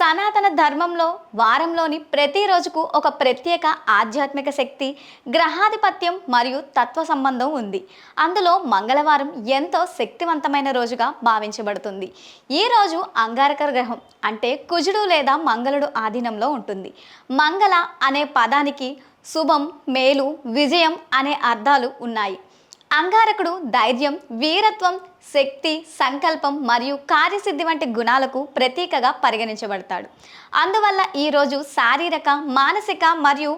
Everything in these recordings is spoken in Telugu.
సనాతన ధర్మంలో వారంలోని ప్రతి రోజుకు ఒక ప్రత్యేక ఆధ్యాత్మిక శక్తి, గ్రహాధిపత్యం మరియు తత్వ సంబంధం ఉంది. అందులో మంగళవారం ఎంతో శక్తివంతమైన రోజుగా భావించబడుతుంది. ఈ రోజు అంగారక గ్రహం అంటే కుజుడు లేదా మంగళుడు ఆధీనంలో ఉంటుంది. మంగళ అనే పదానికి శుభం, మేలు, విజయం అనే అర్థాలు ఉన్నాయి. అంగారకుడు ధైర్యం, వీరత్వం, శక్తి, సంకల్పం మరియు కార్యసిద్ధి వంటి గుణాలకు ప్రతీకగా పరిగణించబడతాడు. అందువల్ల ఈరోజు శారీరక, మానసిక మరియు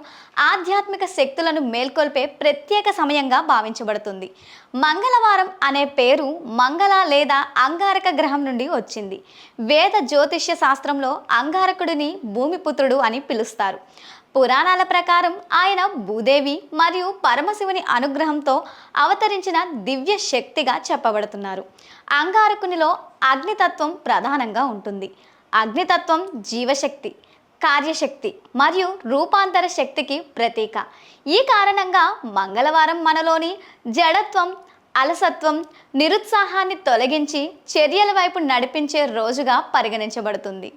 ఆధ్యాత్మిక శక్తులను మేల్కొల్పే ప్రత్యేక సమయంగా భావించబడుతుంది. మంగళవారం అనే పేరు మంగళ లేదా అంగారక గ్రహం నుండి వచ్చింది. వేద జ్యోతిష్య శాస్త్రంలో అంగారకుడిని భూమిపుత్రుడు అని పిలుస్తారు. పురాణాల ప్రకారం ఆయన భూదేవి మరియు పరమశివుని అనుగ్రహంతో అవతరించిన దివ్య శక్తిగా చెప్పబడుతున్నారు. అంగారకునిలో అగ్నితత్వం ప్రధానంగా ఉంటుంది. అగ్నితత్వం జీవశక్తి, కార్యశక్తి మరియు రూపాంతర శక్తికి ప్రతీక. ఈ కారణంగా మంగళవారం మనలోని జడత్వం, అలసత్వం, నిరుత్సాహాన్ని తొలగించి చర్యల వైపు నడిపించే రోజుగా పరిగణించబడుతుంది.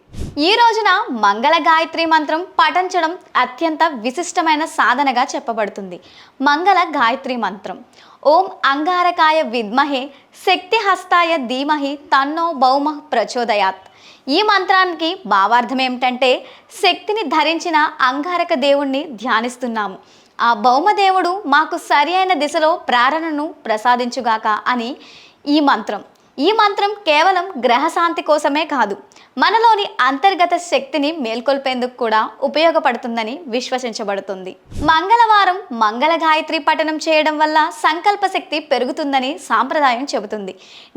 ఈ రోజున మంగళ గాయత్రి మంత్రం పఠించడం అత్యంత విశిష్టమైన సాధనగా చెప్పబడుతుంది. మంగళ గాయత్రి మంత్రం: ఓం అంగారకాయ విద్మహే శక్తిహస్తాయ ధీమహి తన్నో భౌమ ప్రచోదయాత్. ఈ మంత్రానికి భావార్థం ఏమిటంటే, శక్తిని ధరించిన అంగారక దేవుణ్ణి ధ్యానిస్తున్నాము, ఆ భౌమదేవుడు మాకు సరి అయిన దిశలో ప్రేరణను ప్రసాదించుగాక అని. ఈ మంత్రం కేవలం గ్రహశాంతి కోసమే కాదు, మనలోని అంతర్గత శక్తిని మేల్కొల్పేందుకు కూడా ఉపయోగపడుతుందని విశ్వసించబడుతుంది. మంగళవారం మంగళ గాయత్రి పఠనం చేయడం వల్ల సంకల్ప శక్తి పెరుగుతుందని సాంప్రదాయం చెబుతుంది.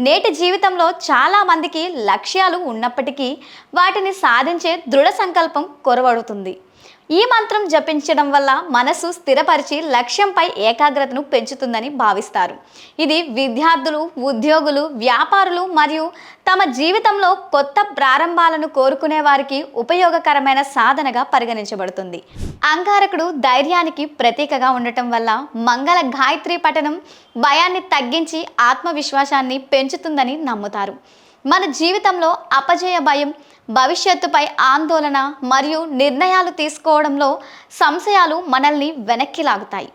నేటి జీవితంలో చాలా మందికి లక్ష్యాలు ఉన్నప్పటికీ వాటిని సాధించే దృఢ సంకల్పం కొరవడుతుంది. ఈ మంత్రం జపించడం వల్ల మనసు స్థిరపరిచి లక్ష్యంపై ఏకాగ్రతను పెంచుతుందని భావిస్తారు. ఇది విద్యార్థులు, ఉద్యోగులు, వ్యాపారులు మరియు తమ జీవితంలో కొత్త ప్రారంభాలను కోరుకునే వారికి ఉపయోగకరమైన సాధనగా పరిగణించబడుతుంది. అంగారకుడు ధైర్యానికి ప్రతీకగా ఉండటం వల్ల మంగళ గాయత్రి పఠనం భయాన్ని తగ్గించి ఆత్మవిశ్వాసాన్ని పెంచుతుందని నమ్ముతారు. మన జీవితంలో అపజయ భయం, భవిష్యత్తుపై ఆందోళన మరియు నిర్ణయాలు తీసుకోవడంలో సంశయాలు మనల్ని వెనక్కి లాగుతాయి.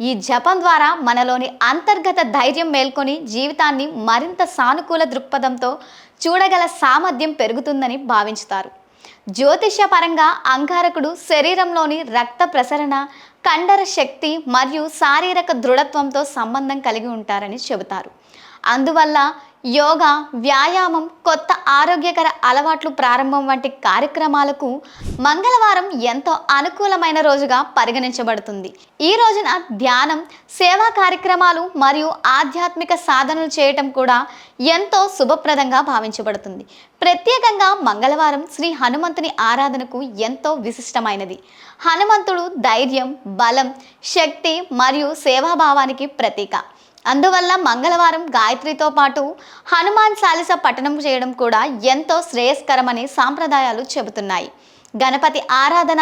ఈ జపం ద్వారా మనలోని అంతర్గత ధైర్యం మేల్కొని జీవితాన్ని మరింత సానుకూల దృక్పథంతో చూడగల సామర్థ్యం పెరుగుతుందని భావించుతారు. జ్యోతిష్యపరంగా అంగారకుడు శరీరంలోని రక్త ప్రసరణ, కండర శక్తి మరియు శారీరక దృఢత్వంతో సంబంధం కలిగి ఉంటారని చెబుతారు. అందువల్ల యోగా, వ్యాయామం, కొత్త ఆరోగ్యకర అలవాట్లు ప్రారంభం వంటి కార్యక్రమాలకు మంగళవారం ఎంతో అనుకూలమైన రోజుగా పరిగణించబడుతుంది. ఈ రోజున ధ్యానం, సేవా కార్యక్రమాలు మరియు ఆధ్యాత్మిక సాధనలు చేయటం కూడా ఎంతో శుభప్రదంగా భావించబడుతుంది. ప్రత్యేకంగా మంగళవారం శ్రీ హనుమంతుని ఆరాధనకు ఎంతో విశిష్టమైనది. హనుమంతుడు ధైర్యం, బలం, శక్తి మరియు సేవాభావానికి ప్రతీక. అందువల్ల మంగళవారం గాయత్రితో పాటు హనుమాన్ చాలీసా పఠనం చేయడం కూడా ఎంతో శ్రేయస్కరమని సాంప్రదాయాలు చెబుతున్నాయి. గణపతి ఆరాధన,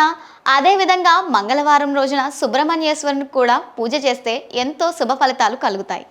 అదేవిధంగా మంగళవారం రోజున సుబ్రహ్మణ్యేశ్వరుని కూడా పూజ చేస్తే ఎంతో శుభ ఫలితాలు కలుగుతాయి.